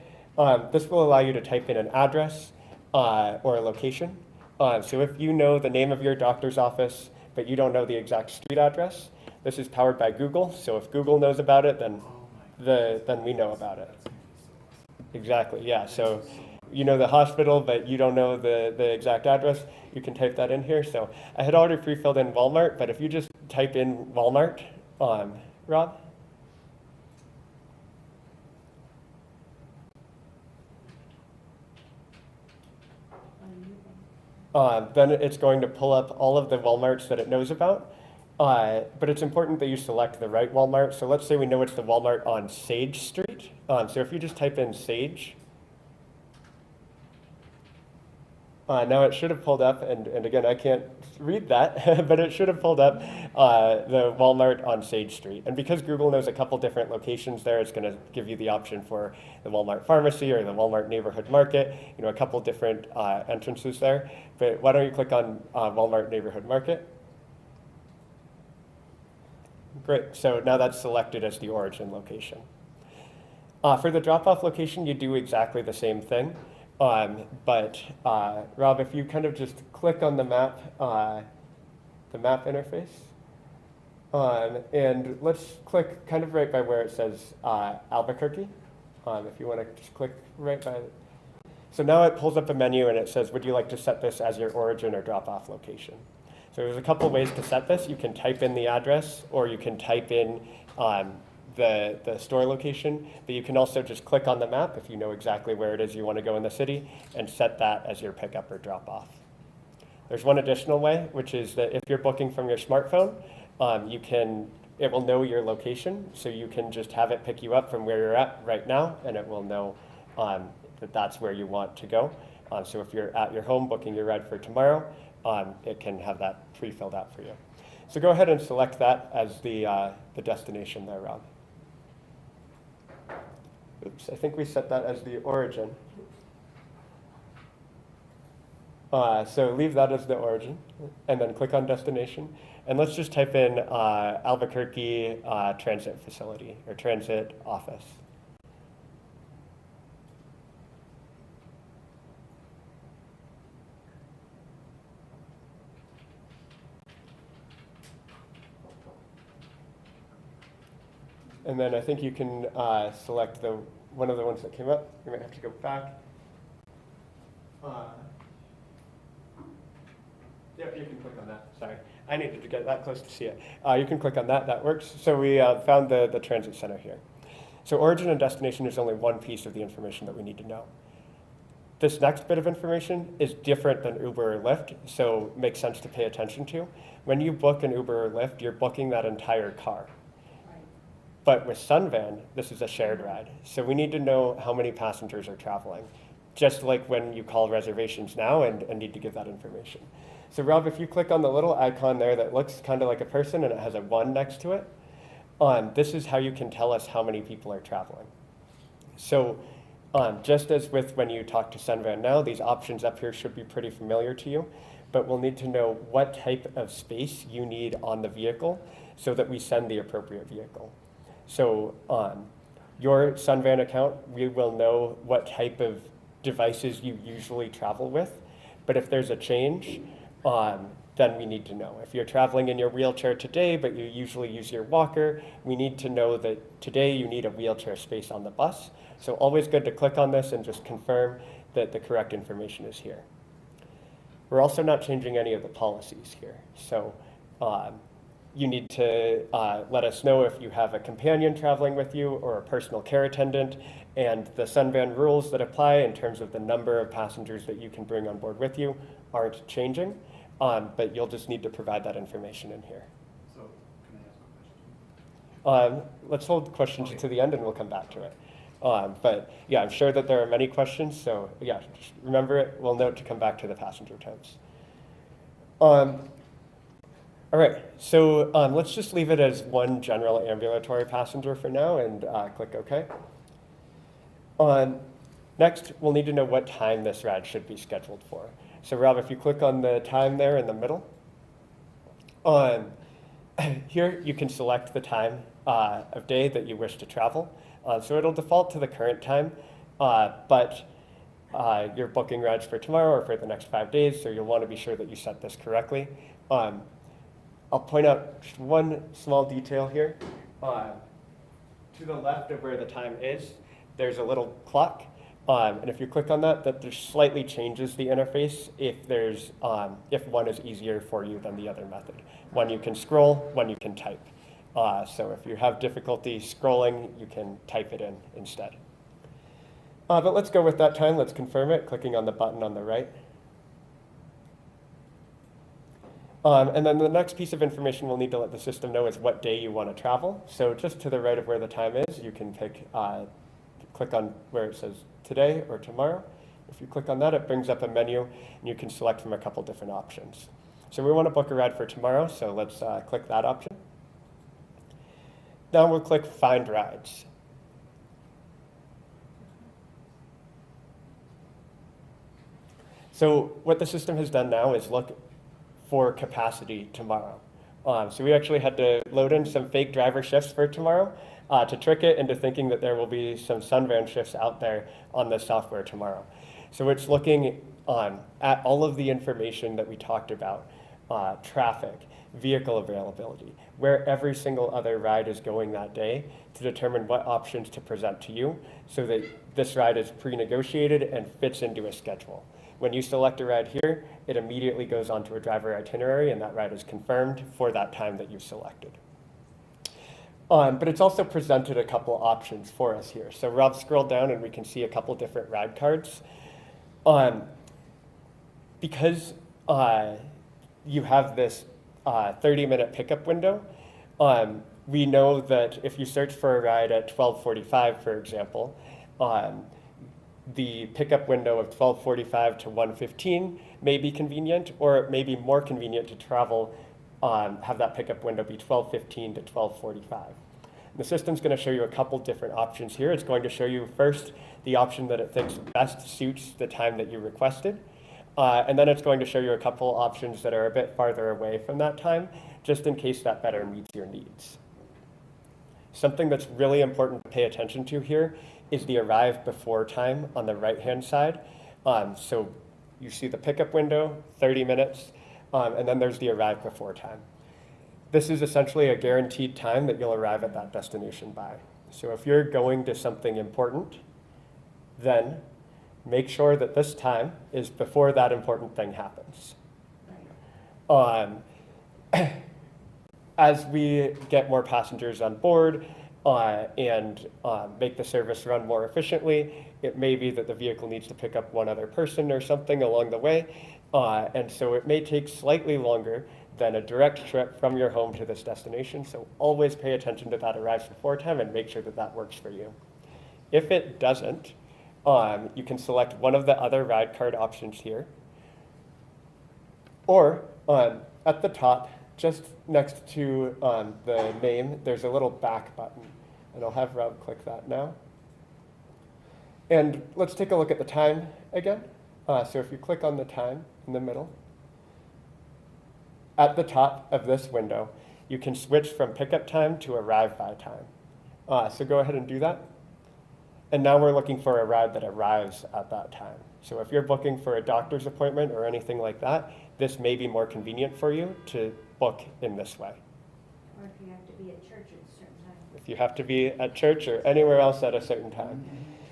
this will allow you to type in an address or a location. So if you know the name of your doctor's office, but you don't know the exact street address, this is powered by Google. So if Google knows about it, then we know about it. Exactly, yeah. So you know the hospital, but you don't know the exact address, you can type that in here. So I had already pre-filled in Walmart, but if you just type in Walmart, Rob? Then it's going to pull up all of the Walmarts that it knows about. But it's important that you select the right Walmart. So let's say we know it's the Walmart on Sage Street. So if you just type in Sage, now it should have pulled up, and again, I can't read that, but it should have pulled up the Walmart on Sage Street. And because Google knows a couple different locations there, it's going to give you the option for the Walmart Pharmacy or the Walmart Neighborhood Market, you know, a couple different entrances there. But why don't you click on Walmart Neighborhood Market? Great, so now that's selected as the origin location. For the drop-off location, you do exactly the same thing. But Rob, if you kind of just click on the map interface, and let's click kind of right by where it says Albuquerque. If you want to just click right by it. So now it pulls up a menu and it says, would you like to set this as your origin or drop-off location? So there's a couple ways to set this. You can type in the address, or you can type in the store location, but you can also just click on the map if you know exactly where it is you want to go in the city and set that as your pickup or drop off. There's one additional way, which is that if you're booking from your smartphone, it will know your location, so you can just have it pick you up from where you're at right now, and it will know that that's where you want to go. So if you're at your home booking your ride for tomorrow, it can have that pre-filled out for you. So go ahead and select that as the destination there, Rob. Oops, I think we set that as the origin. So leave that as the origin, and then click on destination. And let's just type in Albuquerque transit facility, or transit office. And then I think you can select one of the ones that came up. You might have to go back. Yep, you can click on that. Sorry, I needed to get that close to see it. You can click on that. That works. So we found the transit center here. So origin and destination is only one piece of the information that we need to know. This next bit of information is different than Uber or Lyft, so makes sense to pay attention to. When you book an Uber or Lyft, you're booking that entire car. But with Sunvan, this is a shared ride. So we need to know how many passengers are traveling, just like when you call reservations now and need to give that information. So Rob, if you click on the little icon there that looks kind of like a person and it has a 1 next to it, this is how you can tell us how many people are traveling. So just as with when you talk to Sunvan now, these options up here should be pretty familiar to you, but we'll need to know what type of space you need on the vehicle so that we send the appropriate vehicle. So your Sunvan account, we will know what type of devices you usually travel with, but if there's a change, then we need to know. If you're traveling in your wheelchair today, but you usually use your walker, we need to know that today you need a wheelchair space on the bus. So always good to click on this and just confirm that the correct information is here. We're also not changing any of the policies here. So you need to let us know if you have a companion traveling with you or a personal care attendant, and the Sunvan rules that apply in terms of the number of passengers that you can bring on board with you aren't changing, but you'll just need to provide that information in here. So, can I ask a question? Let's hold questions to the end and we'll come back to it. But yeah, I'm sure that there are many questions, so yeah, just remember it. We'll note to come back to the passenger types. All right, so let's just leave it as one general ambulatory passenger for now and click OK. Next, we'll need to know what time this ride should be scheduled for. So Rob, if you click on the time there in the middle, here you can select the time of day that you wish to travel. So it'll default to the current time, but you're booking rides for tomorrow or for the next 5 days, so you'll want to be sure that you set this correctly. I'll point out just one small detail here. To the left of where the time is, there's a little clock. And if you click on that, that just slightly changes the interface if one is easier for you than the other method. One you can scroll, one you can type. So if you have difficulty scrolling, you can type it in instead. But let's go with that time. Let's confirm it, clicking on the button on the right. And then the next piece of information we'll need to let the system know is what day you want to travel. So just to the right of where the time is, you can click on where it says today or tomorrow. If you click on that, it brings up a menu, and you can select from a couple different options. So we want to book a ride for tomorrow, so let's click that option. Now we'll click Find Rides. So what the system has done now is look for capacity tomorrow. So we actually had to load in some fake driver shifts for tomorrow to trick it into thinking that there will be some Sunvan shifts out there on the software tomorrow. So it's looking at all of the information that we talked about, traffic, vehicle availability, where every single other ride is going that day to determine what options to present to you so that this ride is pre-negotiated and fits into a schedule. When you select a ride here, it immediately goes onto a driver itinerary and that ride is confirmed for that time that you've selected. But it's also presented a couple options for us here. So Rob scrolled down and we can see a couple different ride cards. Because you have this 30-minute pickup window, we know that if you search for a ride at 12:45, for example, the pickup window of 12:45 to 1:15 may be convenient, or it may be more convenient to travel, have that pickup window be 12:15 to 12:45. The system's going to show you a couple different options here. It's going to show you first the option that it thinks best suits the time that you requested, and then it's going to show you a couple options that are a bit farther away from that time, just in case that better meets your needs. Something that's really important to pay attention to here is the arrive before time on the right-hand side. So you see the pickup window, 30 minutes, and then there's the arrive before time. This is essentially a guaranteed time that you'll arrive at that destination by. So if you're going to something important, then make sure that this time is before that important thing happens. As we get more passengers on board, and make the service run more efficiently. It may be that the vehicle needs to pick up one other person or something along the way, and so it may take slightly longer than a direct trip from your home to this destination. So always pay attention to that arrives before time and make sure that that works for you. If it doesn't, you can select one of the other ride card options here. Or at the top, just next to the name, there's a little back button. And I'll have Rob click that now. And let's take a look at the time again. So if you click on the time in the middle, at the top of this window, you can switch from pickup time to arrive by time. So go ahead and do that. And now we're looking for a ride that arrives at that time. So if you're booking for a doctor's appointment or anything like that, this may be more convenient for you to book in this way. Or if you have to be at church at a certain time. If you have to be at church or anywhere else at a certain time.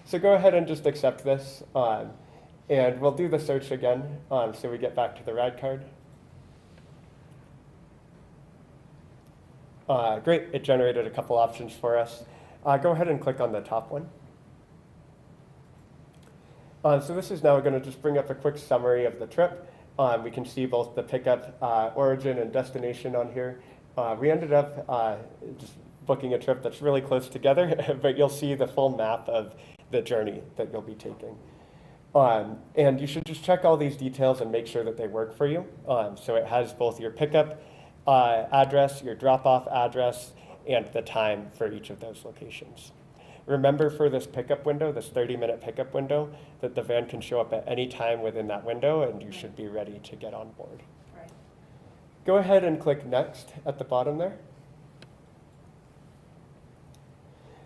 So go ahead and just accept this. And we'll do the search again so we get back to the ride card. Great, it generated a couple options for us. Go ahead and click on the top one. So this is now going to just bring up a quick summary of the trip. We can see both the pickup origin and destination on here. We ended up just booking a trip that's really close together, but you'll see the full map of the journey that you'll be taking. And you should just check all these details and make sure that they work for you. So it has both your pickup address, your drop-off address, and the time for each of those locations. Remember for this pickup window, this 30-minute pickup window, that the van can show up at any time within that window and you should be ready to get on board. Right. Go ahead and click next at the bottom there.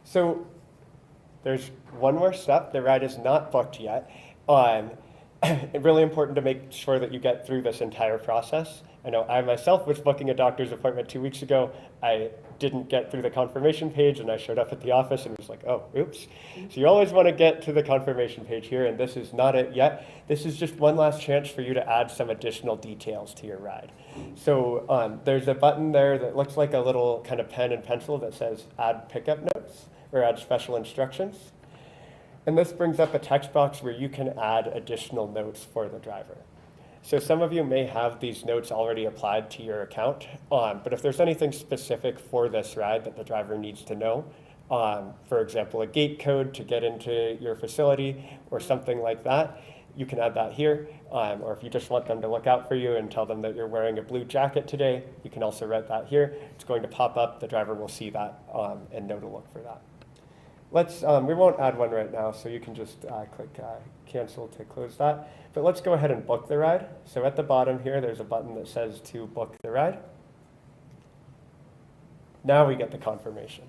So there's one more step. The ride is not booked yet. Really important to make sure that you get through this entire process. I know I myself was booking a doctor's appointment 2 weeks ago. I didn't get through the confirmation page and I showed up at the office and was like, oh, oops. So you always want to get to the confirmation page here, and this is not it yet. This is just one last chance for you to add some additional details to your ride. So there's a button there that looks like a little kind of pen and pencil that says add pickup notes or add special instructions. And this brings up a text box where you can add additional notes for the driver. So some of you may have these notes already applied to your account, but if there's anything specific for this ride that the driver needs to know, for example, a gate code to get into your facility or something like that, you can add that here. Or if you just want them to look out for you and tell them that you're wearing a blue jacket today, you can also write that here. It's going to pop up, the driver will see that and know to look for that. We won't add one right now, so you can just click cancel to close that. But let's go ahead and book the ride. So at the bottom here, there's a button that says to book the ride. Now we get the confirmation.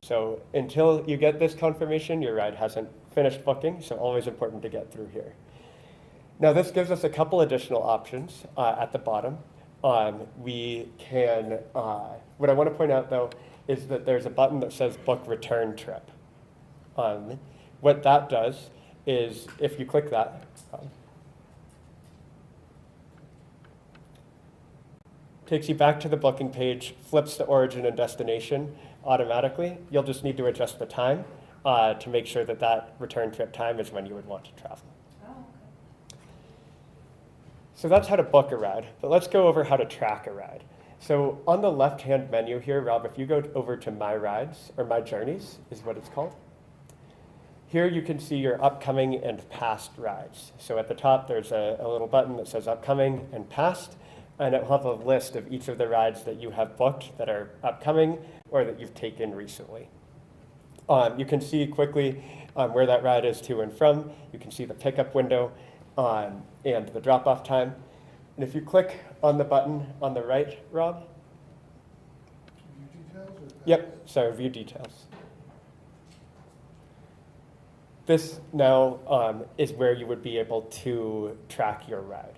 So until you get this confirmation, your ride hasn't finished booking, so always important to get through here. Now this gives us a couple additional options at the bottom. We can, what I want to point out though, is that there's a button that says book return trip. What that does is if you click that, takes you back to the booking page, flips the origin and destination automatically. You'll just need to adjust the time to make sure that that return trip time is when you would want to travel. Oh, okay. So that's how to book a ride, but let's go over how to track a ride. So on the left-hand menu here, Rob, if you go over to My Rides, or My Journeys is what it's called. Here you can see your upcoming and past rides. So at the top, there's a little button that says upcoming and past, and it'll have a list of each of the rides that you have booked that are upcoming or that you've taken recently. You can see quickly where that ride is to and from. You can see the pickup window and the drop-off time. And if you click on the button on the right, Rob? View details or? Yep, sorry, view details. This now is where you would be able to track your ride.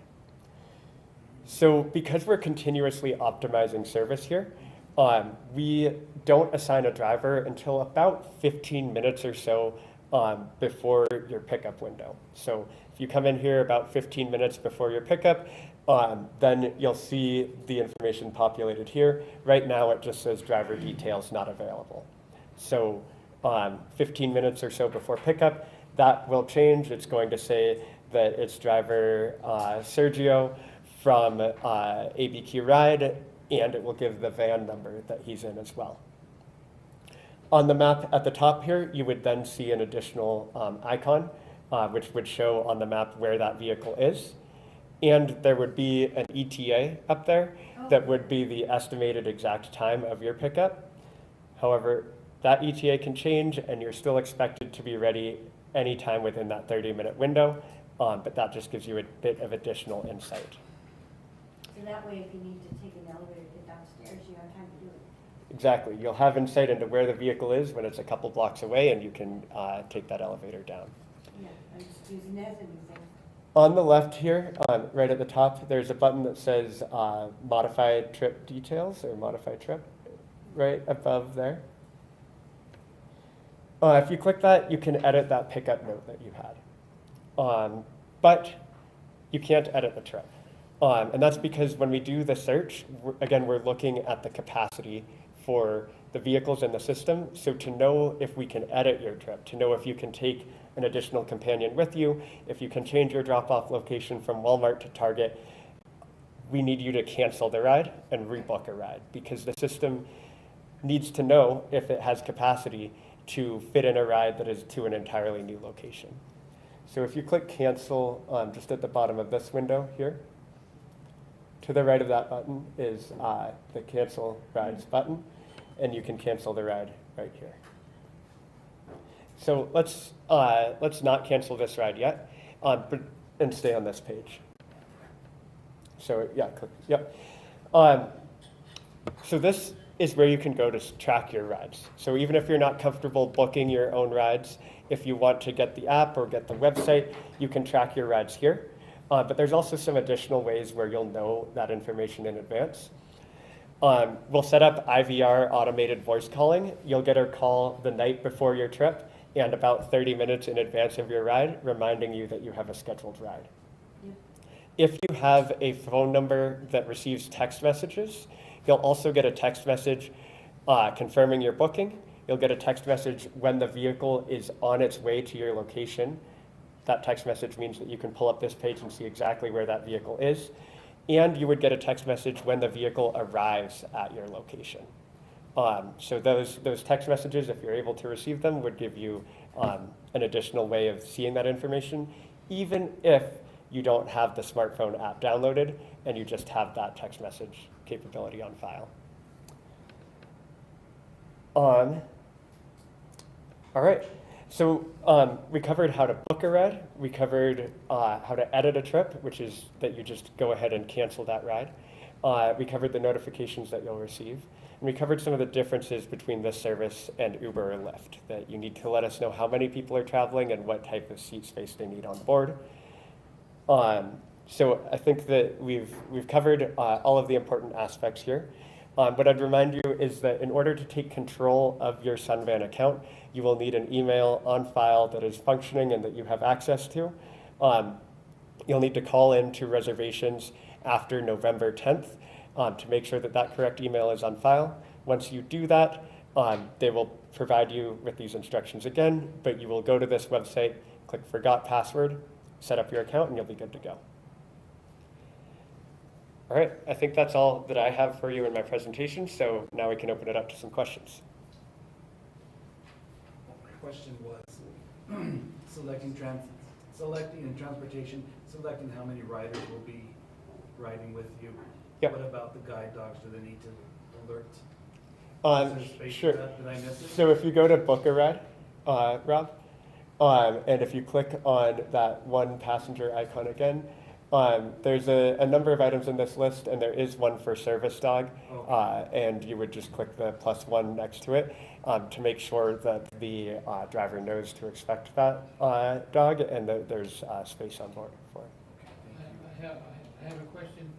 So because we're continuously optimizing service here, we don't assign a driver until about 15 minutes or so before your pickup window. So if you come in here about 15 minutes before your pickup, then you'll see the information populated here. Right now it just says driver details not available. So 15 minutes or so before pickup, that will change. It's going to say that it's driver Sergio from ABQ RIDE, and it will give the van number that he's in as well. On the map at the top here, you would then see an additional icon, which would show on the map where that vehicle is. And there would be an ETA up there that would be the estimated exact time of your pickup. However, that ETA can change, and you're still expected to be ready anytime within that 30-minute window, but that just gives you a bit of additional insight. So that way, if you need to take an elevator to get downstairs, you have time to do it. Exactly. You'll have insight into where the vehicle is when it's a couple blocks away, and you can take that elevator down. Yeah, I'm just using that as an example. On the left here, right at the top, there's a button that says Modify Trip Details, or Modify Trip, right above there. If you click that, you can edit that pickup note that you had. But you can't edit the trip. And that's because when we do the search, we're looking at the capacity for the vehicles in the system. So to know if we can edit your trip, to know if you can take an additional companion with you, if you can change your drop-off location from Walmart to Target, we need you to cancel the ride and rebook a ride, because the system needs to know if it has capacity to fit in a ride that is to an entirely new location. So if you click cancel just at the bottom of this window here, to the right of that button is the cancel rides button, and you can cancel the ride right here. So let's not cancel this ride yet, and stay on this page. So yeah, click, yep. So this is where you can go to track your rides. So even if you're not comfortable booking your own rides, if you want to get the app or get the website, you can track your rides here. But there's also some additional ways where you'll know that information in advance. We'll set up IVR, automated voice calling. You'll get a call the night before your trip and about 30 minutes in advance of your ride, reminding you that you have a scheduled ride. Yeah. If you have a phone number that receives text messages, you'll also get a text message confirming your booking. You'll get a text message when the vehicle is on its way to your location. That text message means that you can pull up this page and see exactly where that vehicle is. And you would get a text message when the vehicle arrives at your location. So those text messages, if you're able to receive them, would give you an additional way of seeing that information, even if you don't have the smartphone app downloaded and you just have that text message capability on file. All right. So we covered how to book a ride. We covered how to edit a trip, which is that you just go ahead and cancel that ride. We covered the notifications that you'll receive. And we covered some of the differences between this service and Uber or Lyft, that you need to let us know how many people are traveling and what type of seat space they need on board. So I think that we've covered all of the important aspects here. What I'd remind you is that in order to take control of your Sunvan account, you will need an email on file that is functioning and that you have access to. You'll need to call in to reservations after November 10th to make sure that that correct email is on file. Once you do that, they will provide you with these instructions again, but you will go to this website, click Forgot Password, set up your account, and you'll be good to go. All right, I think that's all that I have for you in my presentation, so now we can open it up to some questions. My question was selecting in transportation, selecting how many riders will be riding with you. Yep. What about the guide dogs? Do they need to alert? Is there space Sure. for that? Did I miss it? So if you go to book a ride, Rob, and if you click on that one passenger icon again, there's a number of items in this list, and there is one for service dog, and you would just click the +1 next to it to make sure that the driver knows to expect that dog and that there's space on board for it. I have a question.